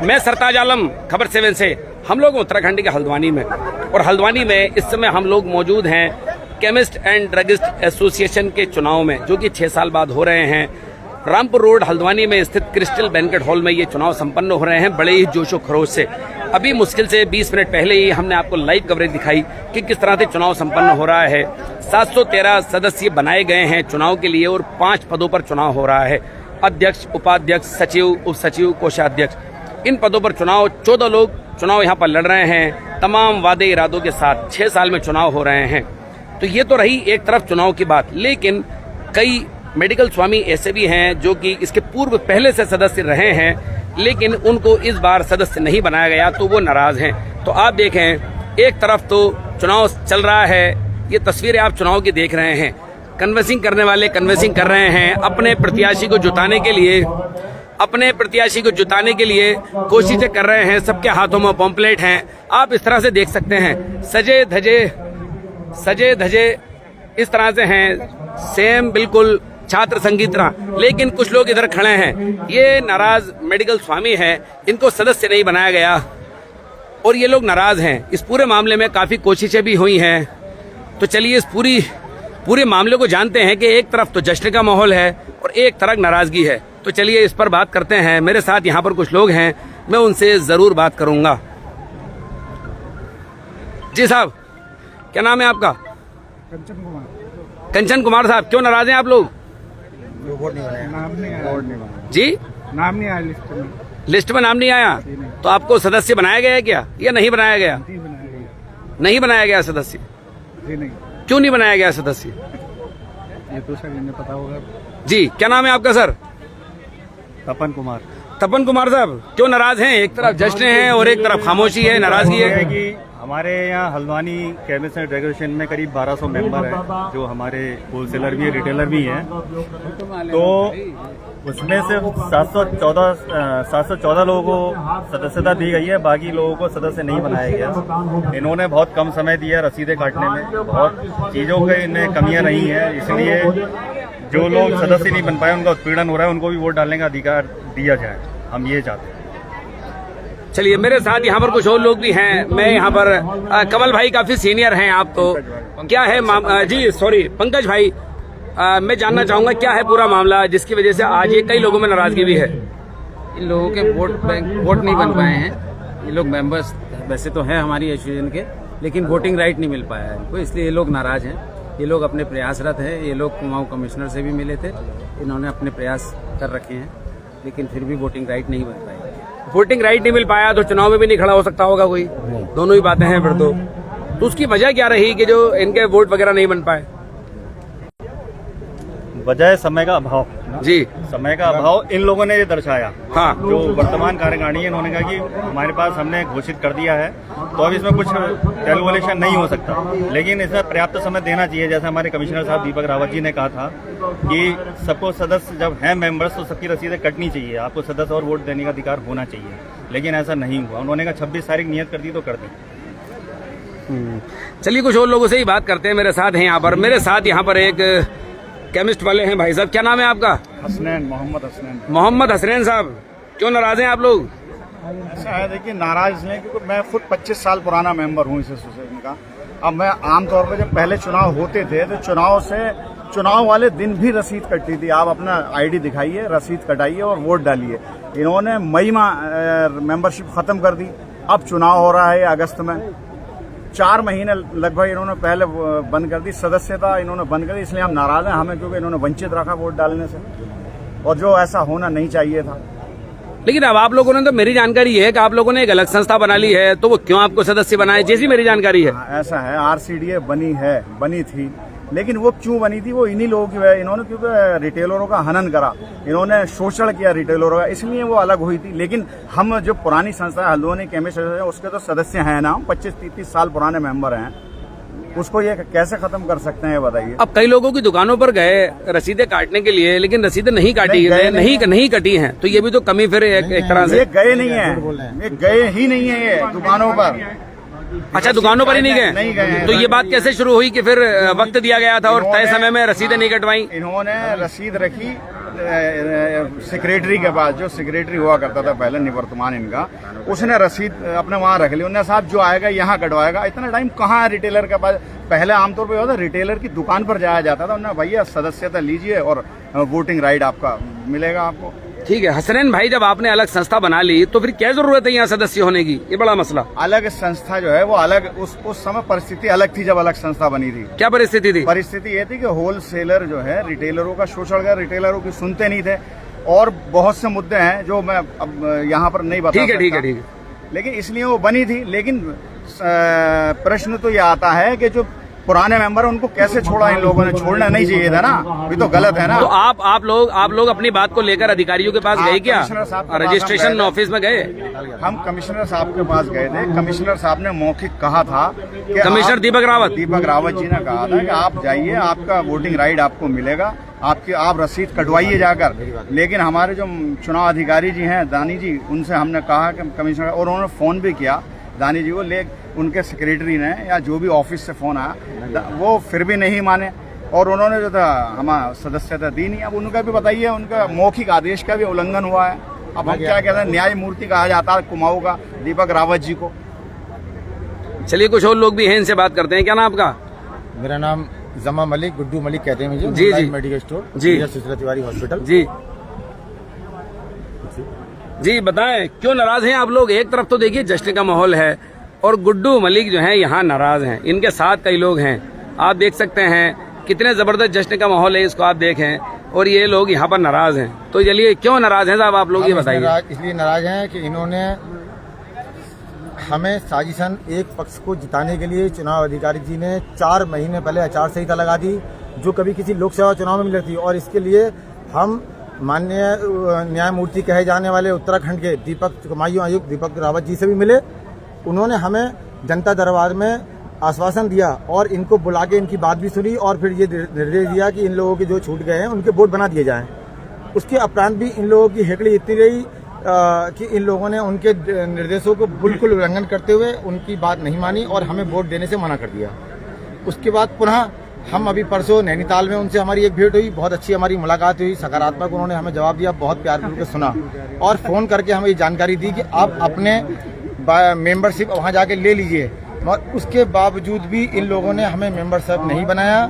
मैं सरताज आलम, खबर 7 से। हम लोग उत्तराखंड के हल्द्वानी में, और हल्द्वानी में इस समय हम लोग मौजूद हैं केमिस्ट एंड ड्रगिस्ट एसोसिएशन के चुनाव में, जो कि 6 साल बाद हो रहे हैं। रामपुर रोड हल्द्वानी में स्थित क्रिस्टल बैंकेट हॉल में ये चुनाव संपन्न हो रहे हैं बड़े ही जोशो खरोश से। अभी मुश्किल से 20 मिनट पहले ही हमने आपको लाइव कवरेज दिखाई कि किस तरह से चुनाव संपन्न हो रहा है। 713 सदस्य बनाए गए हैं चुनाव के लिए और 5 पदों पर चुनाव हो रहा है। अध्यक्ष, उपाध्यक्ष, सचिव, उप सचिव, कोषाध्यक्ष, इन पदों पर चुनाव 14 लोग चुनाव यहाँ पर लड़ रहे हैं, तमाम वादे इरादों के साथ। 6 साल में चुनाव हो रहे हैं। तो ये तो रही एक तरफ चुनाव की बात, लेकिन कई मेडिकल स्वामी ऐसे भी हैं जो कि इसके पूर्व पहले से सदस्य रहे हैं, लेकिन उनको इस बार सदस्य नहीं बनाया गया, तो वो नाराज हैं। तो आप देखें, एक तरफ तो चुनाव चल रहा है, ये तस्वीरें आप चुनाव की देख रहे हैं। कन्वेंसिंग करने वाले कन्वेंसिंग कर रहे हैं, अपने प्रत्याशी को जुटाने के लिए कोशिशें कर रहे हैं। सबके हाथों में पॉम्पलेट हैं, आप इस तरह से देख सकते हैं। सजे धजे इस तरह से हैं, सेम बिल्कुल छात्र संगीत तरह। लेकिन कुछ लोग इधर खड़े हैं, ये नाराज मेडिकल स्वामी हैं, इनको सदस्य नहीं बनाया गया और ये लोग नाराज हैं। इस पूरे मामले में काफी कोशिशें भी हुई हैं। तो चलिए इस पूरे मामले को जानते हैं कि एक तरफ तो जश्न का माहौल है और एक तरफ नाराजगी है। तो चलिए इस पर बात करते हैं। मेरे साथ यहाँ पर कुछ लोग हैं, मैं उनसे जरूर बात करूंगा। जी साहब, क्या नाम है आपका? कंचन कुमार साहब, क्यों नाराज हैं आप लोग? जी, नाम नहीं आया लिस्ट में नाम नहीं आया। तो आपको सदस्य बनाया गया है क्या या नहीं बनाया गया? नहीं बनाया गया सदस्य। क्यों नहीं बनाया गया सदस्य? ये तो सर इन्हें पता होगा। जी, क्या नाम है आपका सर? तपन कुमार। तपन कुमार साहब, क्यों नाराज हैं? एक तरफ जश्न है और एक तरफ खामोशी है, नाराजगी है कि हमारे यहाँ हल्द्वानी केमिस्ट एंड ड्रग में करीब 1200 मेंबर हैं, जो हमारे होलसेलर भी है, रिटेलर भी हैं। तो उसमें से 714 लोगों को सदस्यता दी गई है, बाकी लोगों को सदस्य नहीं बनाया गया। इन्होंने बहुत कम समय दिया रसीदें काटने में, बहुत चीज़ों के इनमें कमियां रही हैं, इसलिए जो लोग सदस्य नहीं बन पाए उनका उत्पीड़न हो रहा है, उनको भी वोट डालने का अधिकार दिया जाए, हम ये चाहते हैं। चलिए, मेरे साथ यहाँ पर कुछ और लोग भी हैं। मैं यहाँ पर कमल भाई काफी सीनियर हैं आप, तो क्या है जी सॉरी पंकज भाई, मैं जानना चाहूंगा क्या है पूरा मामला जिसकी वजह से आज ये कई लोगों में नाराजगी भी है? इन लोगों के वोट नहीं बन पाए हैं। ये लोग मेंबर्स वैसे तो हैं हमारी एसोसिएशन के, लेकिन वोटिंग राइट नहीं मिल पाया है इनको, इसलिए ये लोग नाराज हैं। ये लोग अपने प्रयासरत हैं। ये लोग कुमाऊं कमिश्नर से भी मिले थे, इन्होंने अपने प्रयास कर रखे हैं, लेकिन फिर भी वोटिंग राइट नहीं बन पाई। वोटिंग राइट नहीं मिल पाया तो चुनाव में भी नहीं खड़ा हो सकता होगा कोई? दोनों ही बातें हैं फिर तो उसकी वजह क्या रही कि जो इनके वोट वगैरह नहीं बन पाए? वजह समय का अभाव। जी, समय का अभाव इन लोगों ने ये दर्शाया। हाँ, जो वर्तमान कार्यकारिणी है, इन्होंने कहा कि हमारे पास हमने घोषित कर दिया है, तो अब इसमें कुछ कैलकुलेशन नहीं हो सकता, लेकिन इसमें पर्याप्त समय देना चाहिए। जैसे हमारे कमिश्नर साहब दीपक रावत जी ने कहा था कि सबको सदस्य जब हैं मेंबर्स तो सबकी रसीदें कटनी चाहिए, आपको सदस्य और वोट देने का अधिकार होना चाहिए, लेकिन ऐसा नहीं हुआ। उन्होंने कहा 26 तारीख नियत कर दी तो कर दी। चलिए कुछ और लोगों से ही बात करते हैं। मेरे साथ हैं यहाँ पर, एक केमिस्ट वाले हैं भाई साहब। क्या नाम है आपका? हसनैन, मोहम्मद हसनैन। मोहम्मद हसनैन साहब, क्यों नाराज हैं आप लोग? ऐसा है, देखिए नाराज इसलिए क्योंकि मैं खुद 25 साल पुराना मेंबर हूँ इस एसोसिएशन का। अब मैं आमतौर पर जब पहले चुनाव होते थे तो चुनाव वाले दिन भी रसीद कटती थी। आप अपना आईडी दिखाइए, रसीद कटाइए और वोट डालिए। इन्होंने मई में मेंबरशिप खत्म कर दी। अब चुनाव हो रहा है अगस्त में, 4 महीने लगभग इन्होंने पहले बंद कर दी, सदस्यता इन्होंने बंद कर दी। इसलिए हम नाराज हैं हमें, क्योंकि इन्होंने वंचित रखा वोट डालने से, और जो ऐसा होना नहीं चाहिए था। लेकिन अब आप लोगों ने, तो मेरी जानकारी है कि आप लोगों ने एक अलग संस्था बना ली है, तो वो क्यों आपको सदस्य बनाए? जैसी मेरी जानकारी है ऐसा है, RCDA बनी थी, लेकिन वो क्यों बनी थी? वो इन्हीं लोगों की वजह, इन्होंने क्योंकि रिटेलरों का हनन करा, इन्होंने शोषण किया रिटेलरों का, इसलिए वो अलग हुई थी। लेकिन हम जो पुरानी संस्था है हल्द्वानी केमिस्ट उसके तो सदस्य हैं ना, 25-30 साल पुराने मेंबर हैं, उसको ये कैसे खत्म कर सकते हैं बताइए? अब कई लोगों की दुकानों पर गए रसीदें काटने के लिए, लेकिन रसीदें नहीं काटी नहीं कटी हैं, तो ये भी तो कमी फिर एक तरह से। ये गए नहीं है, ये गए ही नहीं है ये दुकानों पर। अच्छा, दुकानों पर ही नहीं नहीं गए? गए हैं। तो ये बात कैसे शुरू हुई कि फिर वक्त दिया गया था और तय समय में रसीदें नहीं कटवाई? इन्होंने रसीद रखी सेक्रेटरी के पास, जो सेक्रेटरी हुआ करता था पहले, निवर्तमान इनका, उसने रसीद अपने वहाँ रख ली। उन्होंने साहब जो आएगा यहाँ कटवाएगा। इतना टाइम कहाँ है रिटेलर के पास? पहले आमतौर पर होता रिटेलर की दुकान पर जाया जाता था, उन्होंने भैया सदस्यता लीजिए और वोटिंग राइट आपका मिलेगा आपको। ठीक है हसनैन भाई, जब आपने अलग संस्था बना ली तो फिर क्या जरूरत है यहाँ सदस्य होने की? ये बड़ा मसला। अलग संस्था जो है वो अलग, उस समय परिस्थिति अलग थी जब अलग संस्था बनी थी। क्या परिस्थिति थी? परिस्थिति ये थी कि होलसेलर जो है रिटेलरों का शोषण कर, रिटेलरों की सुनते नहीं थे, और बहुत से मुद्दे हैं जो मैं अब यहाँ पर नहीं बता सकता। ठीक है। लेकिन इसलिए वो बनी थी। लेकिन प्रश्न तो ये आता है कि जो पुराने मेंबर उनको कैसे छोड़ा इन लोगों ने? छोड़ना नहीं चाहिए था ना, ये तो गलत है ना। तो आप लोग अपनी बात को लेकर अधिकारियों के पास गए क्या? कमिश्नर साहब के पास रजिस्ट्रेशन हम गए ऑफिस में गए? हम कमिश्नर साहब के पास गए थे। कमिश्नर साहब ने मौखिक कहा था कि कमिश्नर दीपक रावत जी ने कहा था कि आप जाइए, आपका वोटिंग राइट आपको मिलेगा, आप रसीद कटवाइए जाकर। लेकिन हमारे जो चुनाव अधिकारी जी हैं, दानी जी, उनसे हमने कहा कि कमिश्नर, और उन्होंने फोन भी किया दानी जी को, उनके सेक्रेटरी ने या जो भी ऑफिस से फोन आया, वो फिर भी नहीं माने और उन्होंने जो था हमारा सदस्यता दी नहीं। अब उनका भी बताइए, उनका मौखिक आदेश का भी उल्लंघन हुआ है। अब हम क्या कहते हैं, न्यायमूर्ति कहा जाता है कुमाऊं का दीपक रावत जी को। चलिए कुछ और लोग भी हैं, इनसे बात करते हैं। क्या नाम आपका? मेरा नाम जमा मलिक, गुड्डू मलिक कहते हैं मुझे। जी। मेडिकल स्टोर जी। सुशीला तिवारी हॉस्पिटल। जी बताएं, क्यों नाराज हैं आप लोग? एक तरफ तो देखिए जश्न का माहौल है और गुड्डू मलिक जो हैं यहाँ नाराज हैं, इनके साथ कई लोग हैं। आप देख सकते हैं कितने जबरदस्त जश्न का माहौल है, इसको आप देखें, और ये लोग यहाँ पर नाराज हैं। तो चलिए क्यों नाराज हैं साहब आप लोग, ये बताइए। इसलिए नाराज हैं कि इन्होंने हमें साजिशन एक पक्ष को जिताने के लिए चुनाव अधिकारी जी ने 4 महीने पहले आचार संहिता लगा दी, जो कभी किसी लोकसभा चुनाव में मिली थी। और इसके लिए हम माननीय न्यायमूर्ति कहे जाने वाले उत्तराखंड के कुमाऊं आयुक्त दीपक रावत जी से भी मिले। उन्होंने हमें जनता दरबार में आश्वासन दिया और इनको बुला के इनकी बात भी सुनी और फिर ये निर्देश दिया कि इन लोगों के जो छूट गए हैं उनके वोट बना दिए जाएं। उसके उपरांत भी इन लोगों की हेकड़ी इतनी रही कि इन लोगों ने उनके निर्देशों को बिल्कुल उल्लंघन करते हुए उनकी बात नहीं मानी और हमें वोट देने से मना कर दिया। उसके बाद पुनः हम अभी परसों नैनीताल में उनसे हमारी एक भेंट हुई, बहुत अच्छी हमारी मुलाकात हुई, सकारात्मक उन्होंने हमें जवाब दिया, बहुत प्यार करके सुना और फोन करके हमें ये जानकारी दी कि आप अपने मेंबरशिप वहाँ जाके ले लीजिए। मगर उसके बावजूद भी इन लोगों ने हमें मेंबरशिप नहीं बनाया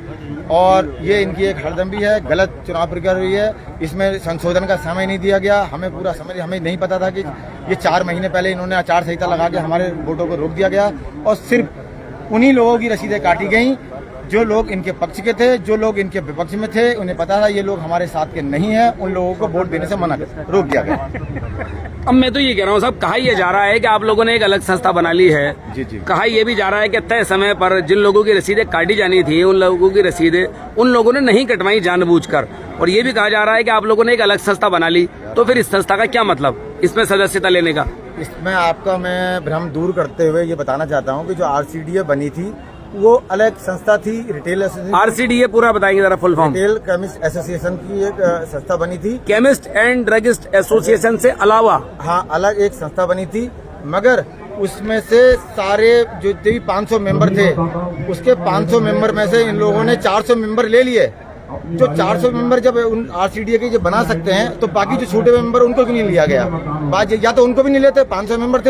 और ये इनकी एक हड़दंबी है, गलत चुनाव प्रक्रिया हुई है। इसमें संशोधन का समय नहीं दिया गया, हमें पूरा समय, हमें नहीं पता था कि ये 4 महीने पहले इन्होंने आचार संहिता लगा के हमारे वोटों को रोक दिया गया और सिर्फ उन्हीं लोगों की रसीदें काटी गई जो लोग इनके पक्ष के थे। जो लोग इनके विपक्ष में थे उन्हें पता था ये लोग हमारे साथ के नहीं है, उन लोगों को वोट देने से मना रोक दिया गया। अब मैं तो ये कह रहा हूँ साहब, कहा यह जा रहा है कि आप लोगों ने एक अलग संस्था बना ली है। जी। कहा यह भी जा रहा है कि तय समय पर जिन लोगों की रसीदें काटी जानी थी उन लोगों की रसीदें उन लोगों ने नहीं कटवाई जानबूझकर, और ये भी कहा जा रहा है कि आप लोगों ने एक अलग संस्था बना ली। तो फिर इस संस्था का क्या मतलब, इसमें सदस्यता लेने का? इसमें आपका मैं भ्रम दूर करते हुए ये बताना चाहता हूँ कि जो RCDA बनी थी वो अलग संस्था थी, रिटेल RCDA पूरा बताएंगे जरा, full form? Retail chemist association की एक संस्था बनी थी। केमिस्ट एंड ड्रगिस्ट एसोसिएशन से अलावा हाँ अलग एक संस्था बनी थी, मगर उसमें से सारे जो 500 मेंबर थे उसके 500 मेंबर में से इन लोगों ने 400 मेंबर ले लिए। जो 400 मेंबर जब उन RCDA के जो बना सकते हैं तो बाकी जो छोटे मेंबर उनको क्यों नहीं लिया गया? बात या तो उनको भी नहीं लेते, 500 मेंबर थे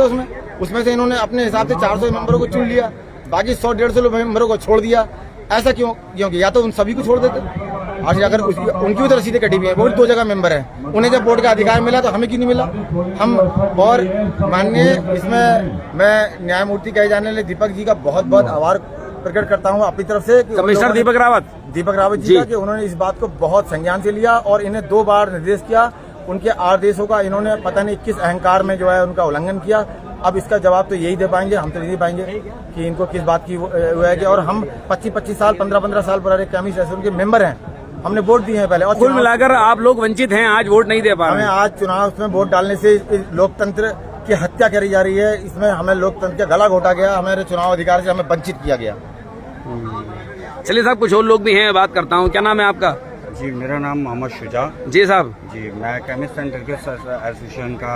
उसमें से इन्होंने अपने हिसाब से 400 मेंबरों को चुन लिया, बाकी 100-150 मेंबरों को छोड़ दिया। ऐसा क्यों? क्योंकि या तो उन सभी को छोड़ देते, और अगर उनकी भी तो रसीदें कटी हुई है, वो भी 2 जगह मेंबर है, उन्हें जब वोट का अधिकार मिला तो हमें क्यों नहीं मिला? हम और माननीय इसमें मैं न्यायमूर्ति कहे जाने वाले दीपक जी का बहुत बहुत आभार प्रकट करता हूँ अपनी तरफ से, कमिश्नर दीपक रावत जी का, कि उन्होंने इस बात को बहुत संज्ञान से लिया और इन्हें 2 बार निर्देश किया। उनके आदेशों का इन्होंने पता नहीं किस अहंकार में जो है उनका उल्लंघन किया। अब इसका जवाब तो यही दे पाएंगे, हम तो नहीं दे पाएंगे कि इनको किस बात की हुआ है। और हम 25-25 साल 15-15 साल पुराने केमिस्ट एसोसिएशन के मेंबर हैं, हमने वोट दिए हैं पहले, और कुल मिलाकर आप लोग वंचित हैं, आज वोट नहीं दे पा रहे। हमें आज चुनाव में वोट डालने से लोकतंत्र की हत्या करी जा रही है, इसमें हमें लोकतंत्र का गला घोटा गया, हमारे चुनाव अधिकार से हमें वंचित किया गया। चलिए साहब, कुछ और लोग भी हैं, बात करता हूँ। क्या नाम है आपका? जी, मेरा नाम मोहम्मद शुजा। जी साहब। जी, मैं केमिस्ट एंड ड्रगिस्ट एसोसिएशन का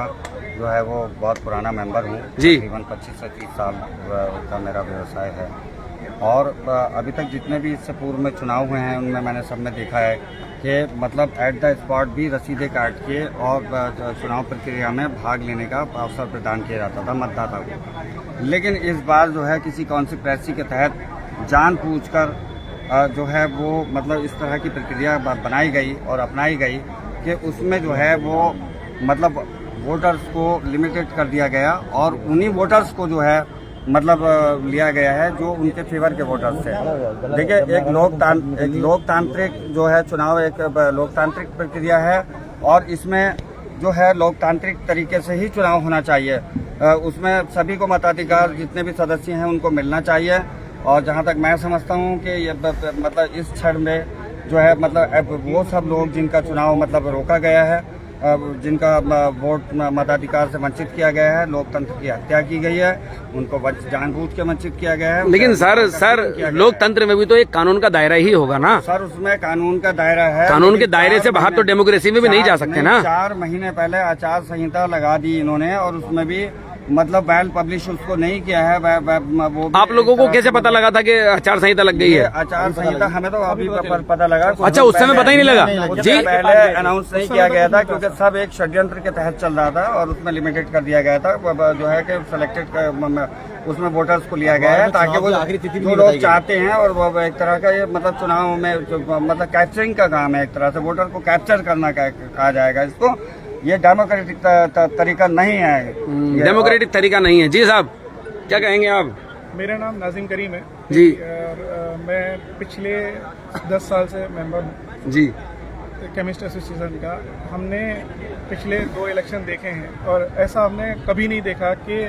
जो है वो बहुत पुराना मेंबर हूँ जी। तकरीबन 25 से 30 साल का मेरा व्यवसाय है। और अभी तक जितने भी इससे पूर्व में चुनाव हुए हैं उनमें मैंने सब में देखा है कि मतलब एट द स्पॉट भी रसीदें काट के और चुनाव प्रक्रिया में भाग लेने का अवसर प्रदान किया जाता था मतदाता को। लेकिन इस बार जो है किसी कॉन्स्पिरेसी के तहत जानबूझकर जो है वो मतलब इस तरह की प्रक्रिया बनाई गई और अपनाई गई कि उसमें जो है वो मतलब वोटर्स को लिमिटेड कर दिया गया और उन्हीं वोटर्स को जो है मतलब लिया गया है जो उनके फेवर के वोटर्स थे। देखिए, एक लोकतांत्रिक जो है चुनाव एक लोकतांत्रिक प्रक्रिया है और इसमें जो है लोकतांत्रिक तरीके से ही चुनाव होना चाहिए। उसमें सभी को मताधिकार जितने भी सदस्य हैं उनको मिलना चाहिए। और जहां तक मैं समझता हूं कि ये मतलब इस क्षण में जो है मतलब वो सब लोग जिनका चुनाव मतलब रोका गया है, जिनका वोट मताधिकार से वंचित किया गया है, लोकतंत्र की हत्या की गई है, उनको जानबूझ के वंचित किया गया है। लेकिन सर लोकतंत्र में भी तो एक कानून का दायरा ही होगा ना सर? उसमें कानून का दायरा है, कानून के दायरे से बाहर तो डेमोक्रेसी में भी नहीं जा सकते ना। 4 महीने पहले आचार संहिता लगा दी इन्होंने और उसमें भी मतलब वेल पब्लिश उसको नहीं किया है। वो आप लोगों को कैसे पता लगा था कि आचार संहिता लग गई है? आचार संहिता हमें तो अभी पता लगा। अच्छा, उस समय पता ही नहीं लगा जी? पहले अनाउंस नहीं किया गया था क्योंकि सब एक षड्यंत्र के तहत चल रहा था और उसमें लिमिटेड कर दिया गया था जो है कि सिलेक्टेड उसमें वोटर्स को लिया गया है ताकि वो जो लोग चाहते हैं और वो एक तरह का ये मतलब चुनाव में मतलब कैप्चरिंग का काम है, एक तरह से वोटर को कैप्चर करना कहा जाएगा इसको। ये डेमोक्रेटिक तरीका नहीं है, डेमोक्रेटिक तरीका नहीं है। जी साहब, क्या कहेंगे आप? मेरा नाम नाजिम करीम है जी। और मैं पिछले 10 साल से मेंबर हूँ जी केमिस्ट एसोसिएशन का। हमने पिछले 2 इलेक्शन देखे हैं और ऐसा हमने कभी नहीं देखा कि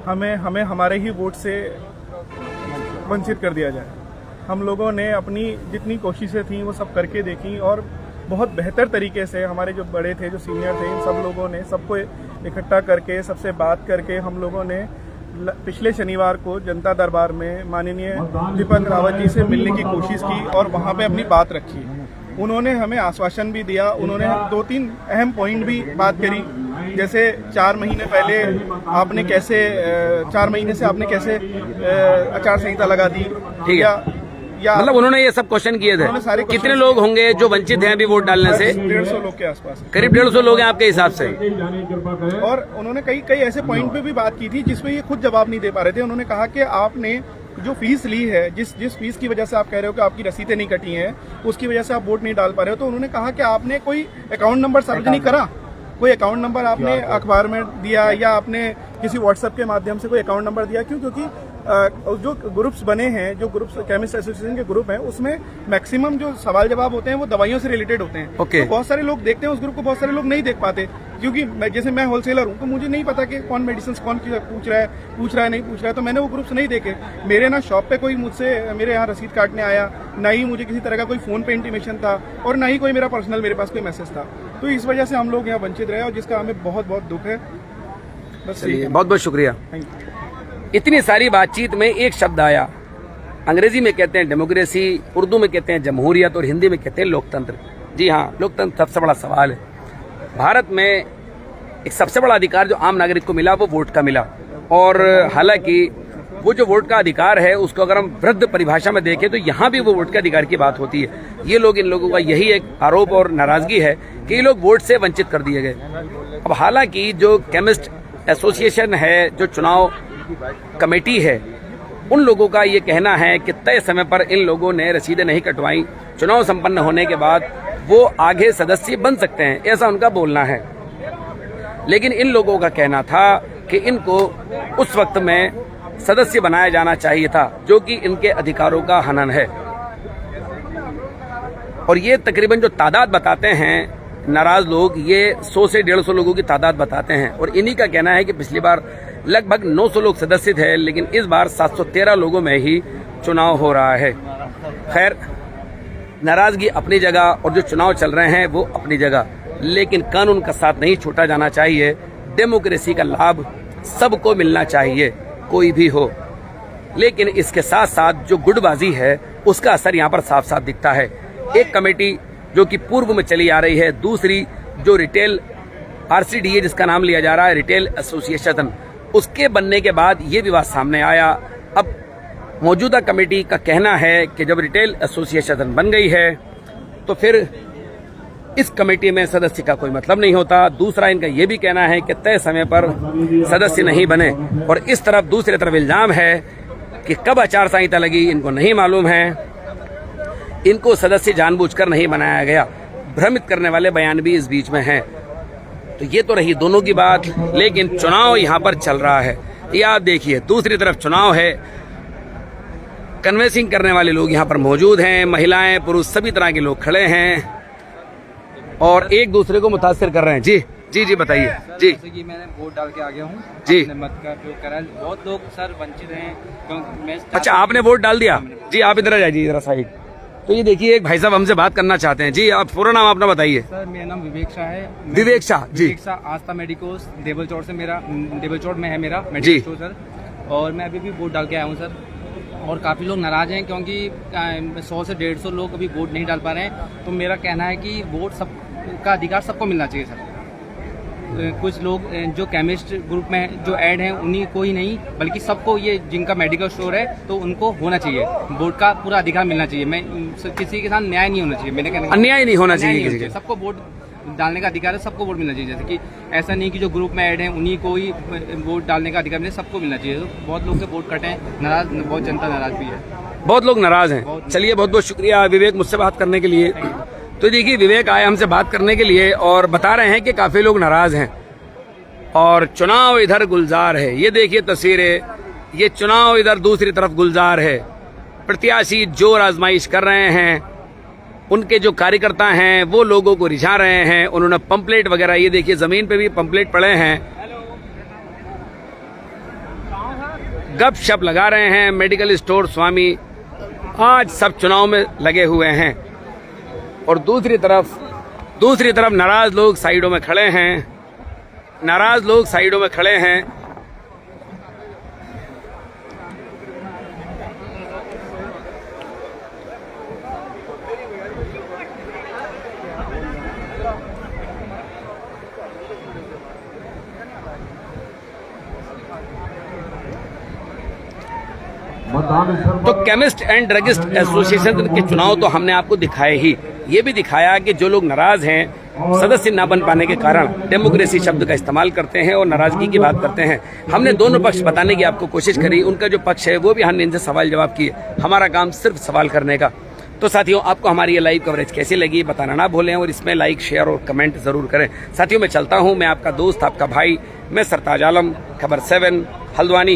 हमें हमारे ही वोट से वंचित कर दिया जाए। हम लोगों ने अपनी जितनी कोशिशें थी वो सब करके देखी और बहुत बेहतर तरीके से हमारे जो बड़े थे, जो सीनियर थे, इन सब लोगों ने सबको इकट्ठा करके सबसे बात करके हम लोगों ने पिछले शनिवार को जनता दरबार में माननीय दीपक रावत जी से मिलने की कोशिश की और वहां पे अपनी बात रखी। उन्होंने हमें आश्वासन भी दिया, उन्होंने 2-3 अहम पॉइंट भी बात करी, जैसे 4 महीने पहले आपने कैसे 4 महीने से आपने कैसे आचार संहिता लगा दी। ठीक है, या मतलब उन्होंने ये सब क्वेश्चन किए थे। कितने लोग होंगे जो वंचित हैं अभी वोट डालने से? 150 लोग के आसपास, करीब 150 लोग हैं आपके हिसाब से। और उन्होंने कई ऐसे पॉइंट पे भी बात की थी जिसमें ये खुद जवाब नहीं दे पा रहे थे। उन्होंने कहा कि आपने जो फीस ली है, जिस फीस की वजह से आप कह रहे हो कि आपकी रसीदें नहीं कटी हैं, उसकी वजह से आप वोट नहीं डाल पा रहे हो। तो उन्होंने कहा कि आपने कोई अकाउंट नंबर सार्वजनिक करा, कोई अकाउंट नंबर आपने अखबार में दिया या आपने किसी व्हाट्सएप के माध्यम से कोई अकाउंट नंबर दिया? क्यों? क्योंकि जो ग्रुप्स बने हैं, जो ग्रुप्स केमिस्ट एसोसिएशन के ग्रुप हैं, उसमें मैक्सिमम जो सवाल जवाब होते हैं वो दवाइयों से रिलेटेड होते हैं। Okay. तो बहुत सारे लोग देखते हैं उस ग्रुप को, बहुत सारे लोग नहीं देख पाते क्योंकि जैसे मैं होलसेलर हूं तो मुझे नहीं पता कि कौन मेडिसिन कौन पूछ रहा है नहीं पूछ रहा है, तो मैंने वो ग्रुप्स नहीं देखे। मेरे ना शॉप पे कोई मुझसे मेरे यहाँ रसीद काटने आया, ना ही मुझे किसी तरह का कोई फोन पे इंटीमेशन था और ना ही कोई मेरा पर्सनल मेरे पास कोई मैसेज था। तो इस वजह से हम लोग यहाँ वंचित रहे और जिसका हमें बहुत बहुत दुख है। बस बहुत बहुत शुक्रिया। Thank you. इतनी सारी बातचीत में एक शब्द आया, अंग्रेजी में कहते हैं डेमोक्रेसी, उर्दू में कहते हैं जमहूरियत और हिंदी में कहते हैं लोकतंत्र। जी हाँ, लोकतंत्र सबसे बड़ा सवाल है। भारत में एक सबसे बड़ा अधिकार जो आम नागरिक को मिला वो वोट का मिला, और हालांकि वो जो वोट का अधिकार है उसको अगर हम वृद्ध परिभाषा में देखें तो यहाँ भी वो वोट के अधिकार की बात होती है। ये लोग, इन लोगों का यही एक आरोप और नाराजगी है कि ये लोग वोट से वंचित कर दिए गए। अब हालांकि जो केमिस्ट एसोसिएशन है, जो चुनाव कमेटी है, उन लोगों का ये कहना है कि तय समय पर इन लोगों ने रसीदें नहीं कटवाई, चुनाव संपन्न होने के बाद वो आगे सदस्य बन सकते हैं, ऐसा उनका बोलना है। लेकिन इन लोगों का कहना था कि इनको उस वक्त में सदस्य बनाया जाना चाहिए था, जो कि इनके अधिकारों का हनन है। और ये तकरीबन जो तादाद बताते हैं नाराज लोग, ये 100 से 150 लोगों की तादाद बताते हैं। और इन्हीं का कहना है कि पिछली बार लगभग 900 लोग सदस्य थे, लेकिन इस बार 713 लोगों में ही चुनाव हो रहा है। खैर, नाराजगी अपनी जगह और जो चुनाव चल रहे हैं वो अपनी जगह, लेकिन कानून का साथ नहीं छूटा जाना चाहिए। डेमोक्रेसी का लाभ सबको मिलना चाहिए, कोई भी हो। लेकिन इसके साथ साथ जो गुटबाजी है उसका असर यहाँ पर साफ साफ दिखता है। एक कमेटी जो कि पूर्व में चली आ रही है। दूसरी जो रिटेल RCDA जिसका नाम लिया जा रहा है, रिटेल एसोसिएशन, उसके बनने के बाद ये विवाद सामने आया। अब मौजूदा कमेटी का कहना है कि जब रिटेल एसोसिएशन बन गई है तो फिर इस कमेटी में सदस्य का कोई मतलब नहीं होता। दूसरा इनका ये भी कहना है कि तय समय पर सदस्य नहीं बने, और इस तरफ दूसरी तरफ इल्जाम है कि कब आचार संहिता लगी इनको नहीं मालूम है, इनको सदस्य जानबूझकर नहीं बनाया गया। भ्रमित करने वाले बयान भी इस बीच में हैं। तो ये तो रही दोनों की बात, लेकिन चुनाव यहाँ पर चल रहा है। ये आप देखिए, दूसरी तरफ चुनाव है, कन्वेंसिंग करने वाले लोग यहाँ पर मौजूद हैं, महिलाएं पुरुष सभी तरह के लोग खड़े हैं और एक दूसरे को मुतासिर कर रहे हैं। जी जी जी बताइए जी। जैसे कि मैंने वोट डाल के आ गया हूँ जी। अपने मत का प्रयोग करा है। बहुत लोग सर वंचित हैं क्योंकि मैं अच्छा, आपने वोट डाल दिया जी। आप इधर आ जाइए जरा साइड। तो ये देखिए, एक भाई साहब हमसे बात करना चाहते हैं जी। आप पूरा नाम अपना बताइए। सर मेरा नाम विवेक शाह है। विवेक शाह जी। विवेक शाह, आस्था मेडिकोस, देवल चौड़ से मेरा, देवल चौड़ में है मेरा जी। Medical store sir. और मैं अभी भी वोट डाल के आया हूँ सर। और काफ़ी लोग नाराज हैं क्योंकि 100 से 150 लोग अभी वोट नहीं डाल पा रहे हैं। तो मेरा कहना है कि वोट सब का अधिकार सबको मिलना चाहिए सर। कुछ लोग जो केमिस्ट ग्रुप में जो ऐड हैं उन्हीं को ही नहीं बल्कि सबको, ये जिनका मेडिकल स्टोर है तो उनको होना चाहिए, वोट का पूरा अधिकार मिलना चाहिए। मैं किसी के साथ न्याय नहीं होना चाहिए, मैंने कहना अन्याय नहीं होना अन्याय चाहिए नहीं किसी होना के। सबको वोट डालने का अधिकार है, सबको वोट मिलना चाहिए। जैसे कि ऐसा नहीं कि जो ग्रुप में ऐड हैं उन्हीं को ही वोट डालने का अधिकार मिले, सबको मिलना चाहिए। तो बहुत लोग के वोट कटे हैं, नाराज, बहुत जनता नाराज भी है, बहुत लोग नाराज हैं। चलिए, बहुत बहुत शुक्रिया विवेक मुझसे बात करने के लिए। तो देखिए, विवेक आए हमसे बात करने के लिए और बता रहे हैं कि काफी लोग नाराज हैं और चुनाव इधर गुलजार है। ये देखिए तस्वीरें, ये चुनाव इधर दूसरी तरफ गुलजार है। प्रत्याशी जोर आजमाइश कर रहे हैं, उनके जो कार्यकर्ता हैं वो लोगों को रिझा रहे हैं। उन्होंने पंपलेट वगैरह, ये देखिए जमीन पे भी पंपलेट पड़े हैं, गपशप लगा रहे हैं। मेडिकल स्टोर स्वामी आज सब चुनाव में लगे हुए हैं और दूसरी तरफ नाराज लोग साइडों में खड़े हैं, नाराज लोग साइडों में खड़े हैं। तो केमिस्ट एंड ड्रगिस्ट एसोसिएशन के चुनाव तो हमने आपको दिखाए ही, ये भी दिखाया कि जो लोग नाराज हैं सदस्य न बन पाने के कारण डेमोक्रेसी शब्द का इस्तेमाल करते हैं और नाराजगी की बात करते हैं। हमने दोनों पक्ष बताने की आपको कोशिश करी, उनका जो पक्ष है वो भी हमने इनसे सवाल जवाब किए। हमारा काम सिर्फ सवाल करने का। तो साथियों, आपको हमारी ये लाइव कवरेज कैसी लगी बताना ना भूलें और इसमें लाइक, शेयर और कमेंट जरूर करें। साथियों, मैं चलता हूँ, मैं आपका दोस्त, आपका भाई, मैं सरताज आलम, खबर 7 हल्द्वानी।